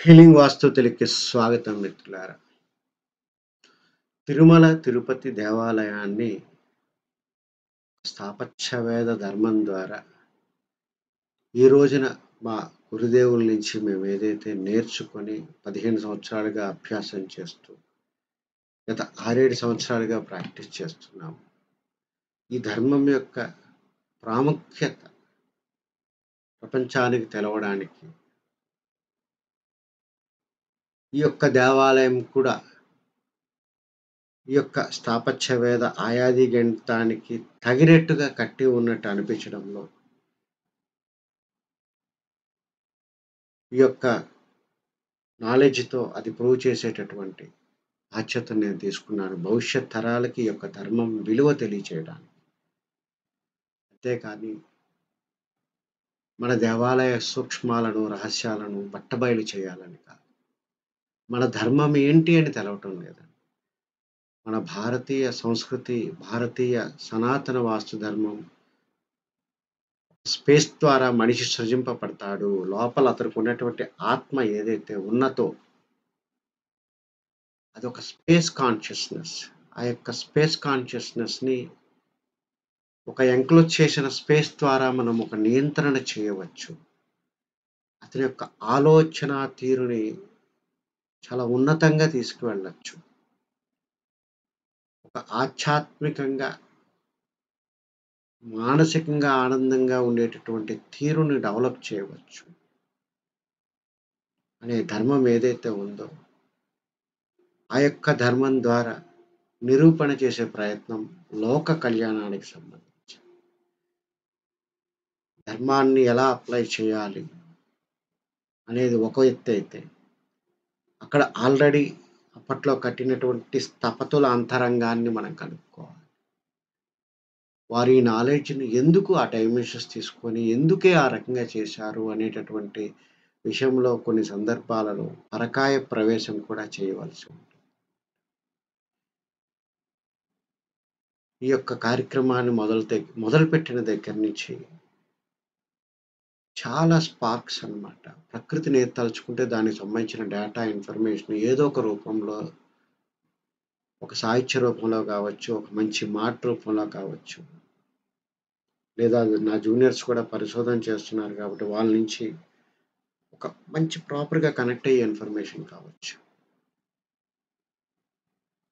Healing వాస్తు తెలికి స్వాగతం మిత్రులారా. తిరుమల తిరుపతి దేవాలయాన్ని స్థాపత్యవేద ధర్మం ద్వారా ఈ రోజున మా గురుదేవుల నుంచి మేము ఏదైతే నేర్చుకొని 15 సంవత్సరాలుగా అభ్యాసం చేస్తూ గత 6-7 సంవత్సరాలుగా ప్రాక్టీస్ చేస్తున్నాము. ఈ ధర్మం యొక్క ప్రాముఖ్యత ప్రపంచానికి తెలవడానికి ఈ యొక్క దేవాలయం కూడా ఈ యొక్క స్థాపత్యవేద ఆయాది గణితానికి తగినట్టుగా కట్టి ఉన్నట్టు అనిపించడంలో ఈ యొక్క నాలెడ్జ్‌తో అది ప్రూవ్ చేసేటటువంటి బాధ్యతను నేను తీసుకున్నాను. భవిష్యత్ తరాలకి ఈ యొక్క ధర్మం విలువ తెలియచేయడానికి. అంతేకానీ మన దేవాలయ సూక్ష్మాలను, రహస్యాలను బట్టబయలు చేయాలని కాదు. మన ధర్మం ఏంటి అని తెలవటం లేదండి. మన భారతీయ సంస్కృతి, భారతీయ సనాతన వాస్తు ధర్మం స్పేస్ ద్వారా మనిషి సృజింపబడతాడు. లోపల అతనికి ఉన్నటువంటి ఆత్మ ఏదైతే ఉన్నదో అదొక స్పేస్ కాన్షియస్‌నెస్. ఆ యొక్క స్పేస్ కాన్షియస్‌నెస్‌ని ఒక ఎంక్లోజ్ చేసిన స్పేస్ ద్వారా మనం ఒక నియంత్రణ చేయవచ్చు. అతని యొక్క ఆలోచన తీరుని చాలా ఉన్నతంగా తీసుకువెళ్ళొచ్చు. ఒక ఆధ్యాత్మికంగా, మానసికంగా ఆనందంగా ఉండేటటువంటి తీరుని డెవలప్ చేయవచ్చు. అనే ధర్మం ఏదైతే ఉందో, ఆ యొక్క ధర్మం ద్వారా నిరూపణ చేసే ప్రయత్నం లోక కళ్యాణానికి సంబంధించి. ధర్మాన్ని ఎలా అప్లై చేయాలి అనేది ఒక ఎత్తైతే, అక్కడ ఆల్రెడీ అప్పట్లో కట్టినటువంటి స్థపతుల అంతరంగాన్ని మనం కనుక్కోవాలి. వారి నాలెడ్జ్‌ని ఎందుకు ఆ డైమెన్షన్స్ తీసుకొని, ఎందుకే ఆ రకంగా చేశారు అనేటటువంటి విషయంలో కొన్ని సందర్భాలలో పరకాయ ప్రవేశం కూడా చేయవలసి ఉంటుంది. ఈ యొక్క కార్యక్రమాన్ని మొదలుపెట్టిన దగ్గర నుంచి చాలా స్పార్క్స్ అన్నమాట. ప్రకృతిని ఏది తలుచుకుంటే దానికి సంబంధించిన డేటా, ఇన్ఫర్మేషన్ ఏదో ఒక రూపంలో, ఒక సాహిత్య రూపంలో కావచ్చు, ఒక మంచి మాట రూపంలో కావచ్చు, లేదా నా జూనియర్స్ కూడా పరిశోధన చేస్తున్నారు కాబట్టి వాళ్ళ నుంచి ఒక మంచి ప్రాపర్‌గా కనెక్ట్ అయ్యే ఇన్ఫర్మేషన్ కావచ్చు.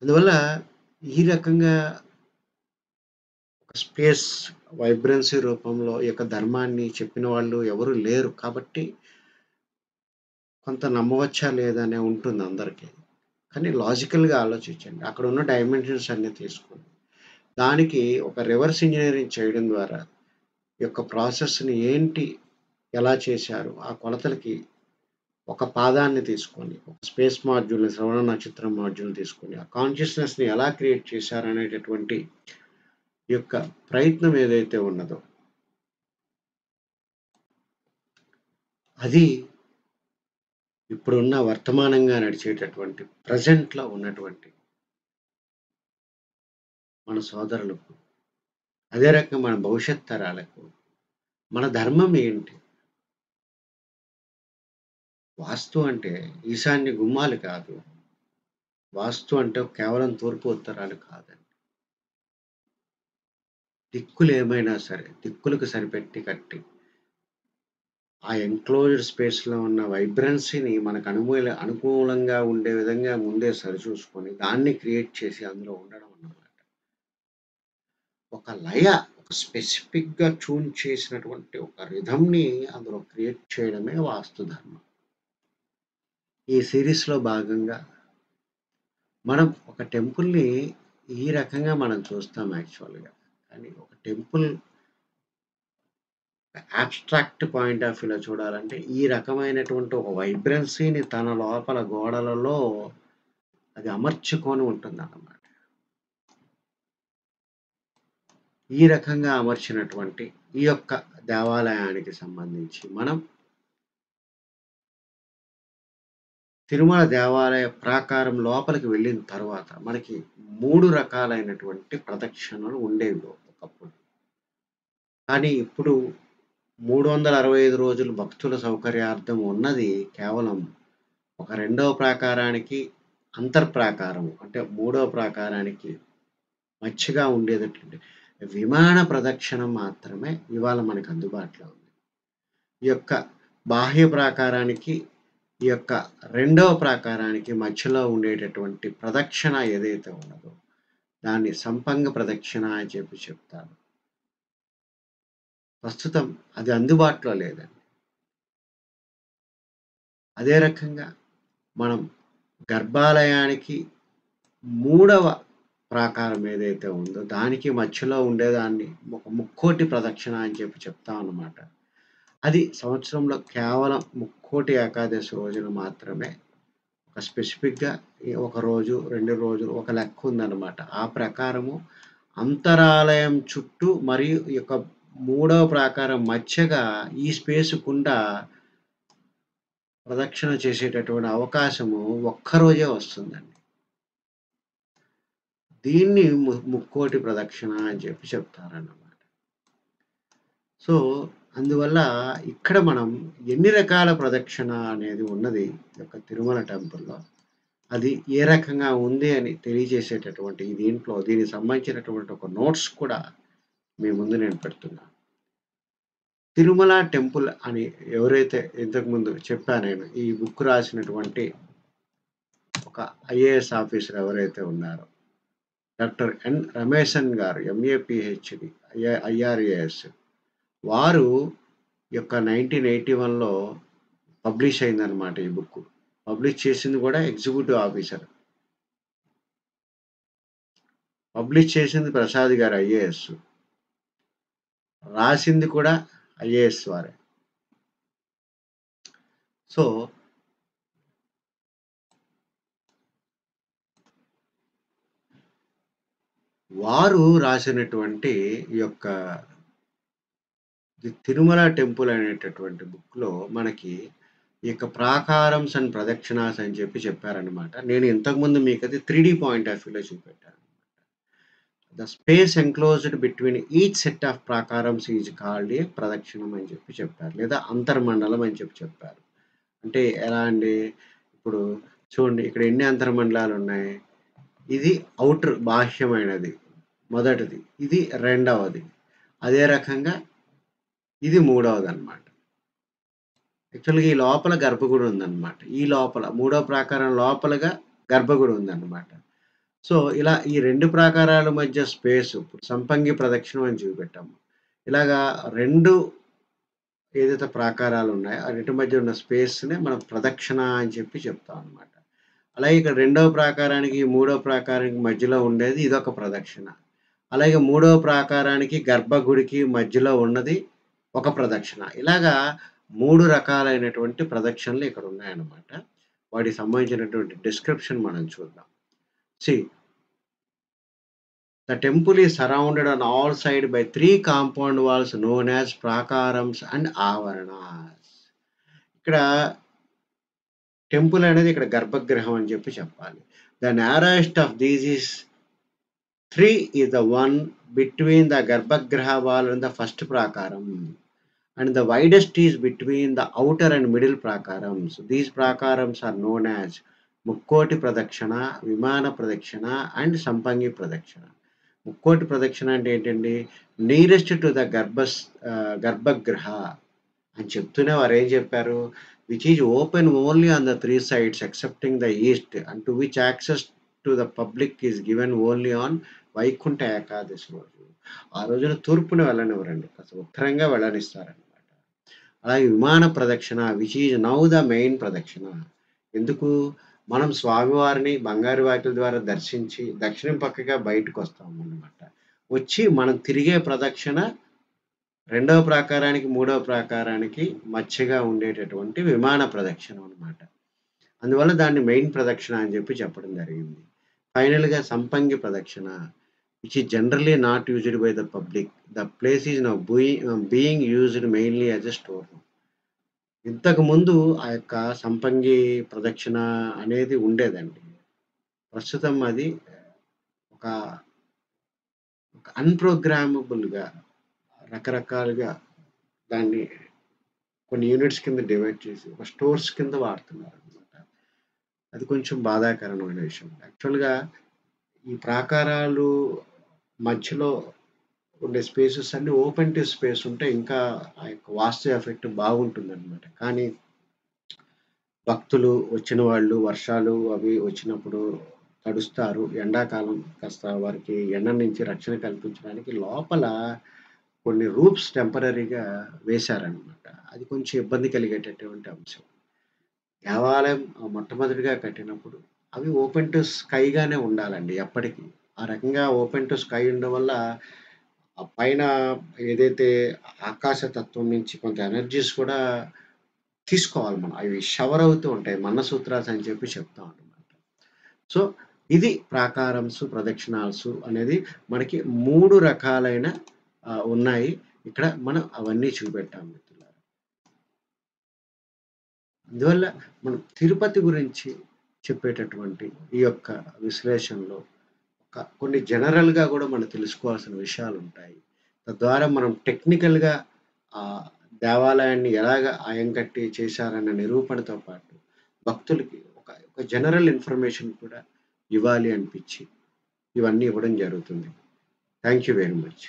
అందువల్ల ఈ రకంగా ఒక స్పేస్ వైబ్రెన్సీ రూపంలో ఈ యొక్క ధర్మాన్ని చెప్పిన వాళ్ళు ఎవరు లేరు. కాబట్టి కొంత నమ్మవచ్చా లేదా అనే ఉంటుంది అందరికి. కానీ లాజికల్‌గా ఆలోచించండి. అక్కడ ఉన్న డైమెన్షన్స్ అన్నీ తీసుకొని, దానికి ఒక రివర్స్ ఇంజినీరింగ్ చేయడం ద్వారా ఈ యొక్క ప్రాసెస్‌ని ఏంటి, ఎలా చేశారు, ఆ కొలతలకి ఒక పాదాన్ని తీసుకొని, ఒక స్పేస్ మాడ్యూల్‌ని, శ్రవణ నక్షత్రం మాడ్యూల్‌ని తీసుకొని, ఆ కాన్షియస్‌నెస్‌ని ఎలా క్రియేట్ చేశారనేటటువంటి ఈ యొక్క ప్రయత్నం ఏదైతే ఉన్నదో, అది ఇప్పుడున్న వర్తమానంగా నడిచేటటువంటి ప్రెజెంట్‌లో ఉన్నటువంటి మన సోదరులకు, అదే రకంగా మన భవిష్యత్ తరాలకు మన ధర్మం ఏంటి? వాస్తు అంటే ఈశాన్య గుమ్మాలు కాదు. వాస్తు అంటే కేవలం తూర్పు, ఉత్తరాలు కాదండి. దిక్కులేమైనా సరే, దిక్కులకు సరిపెట్టి కట్టి, ఆ ఎన్‌క్లోజ్డ్ స్పేస్‌లో ఉన్న వైబ్రెన్సీని మనకు అనుకూలంగా ఉండే విధంగా ముందే సరిచూసుకొని, దాన్ని క్రియేట్ చేసి అందులో ఉండడం అన్నమాట. ఒక లయ, ఒక స్పెసిఫిక్‌గా ట్యూన్ చేసినటువంటి ఒక రిథమ్‌ని అందులో క్రియేట్ చేయడమే వాస్తు ధర్మం. ఈ సీరీస్‌లో భాగంగా మనం ఒక టెంపుల్‌ని ఈ రకంగా మనం చూస్తాం యాక్చువల్‌గా. కానీ ఒక టెంపుల్ అబ్స్ట్రాక్ట్ పాయింట్ ఆఫ్ వ్యూలో చూడాలంటే, ఈ రకమైనటువంటి ఒక వైబ్రెన్సీని తన లోపల గోడలలో అది అమర్చుకొని ఉంటుందన్నమాట. ఈ రకంగా అమర్చినటువంటి ఈ యొక్క దేవాలయానికి సంబంధించి మనం తిరుమల దేవాలయ ప్రాకారం లోపలికి వెళ్ళిన తర్వాత మనకి 3 రకాలైనటువంటి ప్రదక్షిణలు ఉండేవి ఒకప్పుడు. కానీ ఇప్పుడు 365 రోజులు భక్తుల సౌకర్యార్థం ఉన్నది కేవలం ఒక రెండవ ప్రాకారానికి అంతర్ప్రాకారము అంటే మూడవ ప్రాకారానికి మధ్యగా ఉండేటటువంటి విమాన ప్రదక్షిణం మాత్రమే ఇవాళ మనకు అందుబాటులో ఉంది. ఈ యొక్క బాహ్య ప్రాకారానికి, ఈ యొక్క రెండవ ప్రాకారానికి మధ్యలో ఉండేటటువంటి ప్రదక్షిణ ఏదైతే ఉన్నదో దాన్ని సంపంగ ప్రదక్షిణ అని చెప్పి చెప్తారు. ప్రస్తుతం అది అందుబాటులో లేదండి. అదే రకంగా మనం గర్భాలయానికి మూడవ ప్రాకారం ఏదైతే ఉందో దానికి మధ్యలో ఉండేదాన్ని ఒక ముక్కోటి ప్రదక్షిణ అని చెప్పి చెప్తామన్నమాట. అది సంవత్సరంలో కేవలం ముక్కోటి ఏకాదశి రోజున మాత్రమే ఒక స్పెసిఫిక్‌గా ఒక రోజు, 2 రోజులు ఒక లెక్క ఉందన్నమాట. ఆ ప్రకారము అంతరాలయం చుట్టూ మరియు ఈ యొక్క మూడవ ప్రాకారం మధ్యగా ఈ స్పేస్ గుండా ప్రదక్షిణ చేసేటటువంటి అవకాశము ఒక్కరోజే వస్తుందండి. దీన్ని ముక్కోటి ప్రదక్షిణ అని చెప్పి చెప్తారన్నమాట. సో, అందువల్ల ఇక్కడ మనం ఎన్ని రకాల ప్రదక్షిణ అనేది ఉన్నది ఈ యొక్క తిరుమల టెంపుల్‌లో. అది ఏ రకంగా ఉంది అని తెలియజేసేటటువంటి దీంట్లో దీనికి సంబంధించినటువంటి ఒక నోట్స్ కూడా మీ ముందు నేను పెడుతున్నాను. తిరుమల టెంపుల్ అని ఎవరైతే ఇంతకుముందు చెప్పా నేను ఈ బుక్ రాసినటువంటి ఒక ఐఏఎస్ ఆఫీసర్ ఎవరైతే ఉన్నారో డాక్టర్ ఎన్ రమేశన్ గారు ఎంఏ పిహెచ్డి ఐఆర్ఏఎస్ వారు యొక్క 1981లో పబ్లిష్ అయిందనమాట ఈ బుక్. పబ్లిష్ చేసింది కూడా ఎగ్జిక్యూటివ్ ఆఫీసర్. పబ్లిష్ చేసింది ప్రసాద్ గారు ఐఏఎస్. రాసింది కూడా ఐఏఎస్ వారే. సో వారు రాసినటువంటి ఈ యొక్క తిరుమల టెంపుల్ అనేటటువంటి బుక్‌లో మనకి ఈ యొక్క ప్రాకారమ్స్ అండ్ ప్రదక్షిణాస్ అని చెప్పి చెప్పారనమాట. నేను ఇంతకుముందు మీకది 3D పాయింట్ ఆఫ్ వ్యూలో చూపెట్టాను. The space enclosed between each set of prakarams is called a pradakshinam అని చెప్పి చెప్పారు. లేదా అంతర్మండలం అని చెప్పి చెప్పారు. అంటే ఎలా అండి? ఇప్పుడు చూడండి ఇక్కడ ఎన్ని అంతర్మండలాలు ఉన్నాయి? ఇది ఔటర్ బాహ్యమైనది మొదటిది. ఇది రెండవది. అదే రకంగా ఇది మూడవదనమాట. యాక్చువల్‌గా ఈ లోపల గర్భగుడి ఉందనమాట. ఈ లోపల మూడో ప్రాకారం లోపలగా గర్భగుడి ఉందనమాట. సో, ఇలా ఈ 2 ప్రాకారాల మధ్య స్పేసు సంపంగి ప్రదక్షిణం అని చూపెట్టాము. ఇలాగా 2 ఏదైతే ప్రాకారాలు ఉన్నాయో ఆ రెంటి మధ్య ఉన్న స్పేస్‌నే మనం ప్రదక్షిణ అని చెప్పి చెప్తాం అనమాట. అలాగే ఇక్కడ రెండవ ప్రాకారానికి, మూడో ప్రాకారానికి మధ్యలో ఉండేది ఇదొక ప్రదక్షిణ. అలాగే మూడవ ప్రాకారానికి, గర్భగుడికి మధ్యలో ఉన్నది ఒక ప్రదక్షిణ. ఇలాగా 3 రకాలైనటువంటి ప్రదక్షిణలు ఇక్కడ ఉన్నాయన్నమాట. వాటికి సంబంధించినటువంటి డిస్క్రిప్షన్ మనం చూద్దాం. See the temple is surrounded on all sides by 3 compound walls known as prakarams and avaranas. ఇక్కడ టెంపుల్ అనేది ఇక్కడ గర్భగృహం అని చెప్పి చెప్పాలి. The narrowest of these is 3 is the one between the garbhagriha wall and the first prakaram. And the widest is between the outer and middle prakarams. These prakarams are known as Mukkoti Pradakshana, Vimana Pradakshana and Sampangi Pradakshana. ముక్కోటి ప్రదక్షిణ అంటే ఏంటండి? Nearest to the గర్భగృహ అని చెప్తూనే వారు ఏం చెప్పారు? Which is open only on the 3 sides excepting the east and to which access to the public is given only on Vaikuntha Ekadashi రోజు. ఆ రోజున తూర్పున వెళ్ళనివ్వరండి, అసలు ఉత్తరంగా వెళ్ళనిస్తారనమాట. అలాగే విమాన ప్రదక్షిణ which is now the main ప్రదక్షిణ. ఎందుకు? మనం స్వామివారిని బంగారు వాకిల ద్వారా దర్శించి దక్షిణం పక్కగా బయటకు వస్తాము అన్నమాట. వచ్చి మనం తిరిగే ప్రదక్షిణ రెండవ ప్రాకారానికి, మూడవ ప్రాకారానికి మధ్యగా ఉండేటటువంటి విమాన ప్రదక్షిణం అన్నమాట. అందువల్ల దాన్ని మెయిన్ ప్రదక్షిణ అని చెప్పి చెప్పడం జరిగింది. ఫైనల్‌గా Sampangi Pradakshina which is generally not used by the public. The place is now being used mainly as a store room. ఇంతకుముందు ఆ యొక్క సంపంగి ప్రదక్షిణ అనేది ఉండేదండి. ప్రస్తుతం అది ఒక అన్‌ప్రోగ్రామబుల్‌గా రకరకాలుగా దాన్ని కొన్ని యూనిట్స్ కింద డివైడ్ చేసి ఒక స్టోర్స్ కింద వాడుతున్నారనమాట. అది కొంచెం బాధాకరమైన విషయం. యాక్చువల్‌గా ఈ ప్రాకారాలు మధ్యలో ఉండే స్పేసెస్ అన్నీ ఓపెన్ టు స్పేస్ ఉంటే ఇంకా ఆ యొక్క వాస్తు ఎఫెక్ట్ బాగుంటుందనమాట. కానీ భక్తులు వచ్చిన వాళ్ళు వర్షాలు అవి వచ్చినప్పుడు తడుస్తారు. ఎండాకాలం కాస్త వారికి ఎండ నుంచి రక్షణ కల్పించడానికి లోపల కొన్ని రూఫ్స్ టెంపరరీగా వేశారనమాట. అది కొంచెం ఇబ్బంది కలిగేటటువంటి అంశం. దేవాలయం మొట్టమొదటిగా కట్టినప్పుడు అవి ఓపెన్ టు స్కైగానే ఉండాలండి ఎప్పటికి. ఆ రకంగా ఓపెన్ టు స్కై ఉండడం వల్ల ఆ పైన ఏదైతే ఆకాశ తత్వం నుంచి కొంత ఎనర్జీస్ కూడా తీసుకోవాలి మనం. అవి షవర్ అవుతూ ఉంటాయి. మన్నసూత్రాస్ అని చెప్పి చెప్తాం అన్నమాట. సో, ఇది ప్రాకారమ్స్, ప్రదక్షిణాల్సు అనేది మనకి 3 రకాలైన ఉన్నాయి. ఇక్కడ మనం అవన్నీ చూపెట్టాం మిత్రులారా. అందువల్ల మనం తిరుపతి గురించి చెప్పేటటువంటి ఈ యొక్క విశ్లేషణలో కొన్ని జనరల్‌గా గూడా మనం తెలుసుకోవాల్సిన విషయాలుంటాయి. తద్వారా మనం టెక్నికల్‌గా ఆహ్, దేవాలయాన్ని ఎలాగా ఆయంకట్టి చేశారన్న నిరూపణతో పాటు, భక్తులకి ఒక జనరల్ ఇన్ఫర్మేషన్ కూడా ఇవ్వాలి అనిపిచ్చి, ఇవన్నీ ఇవ్వడం జరుగుతుంది. Thank you very much.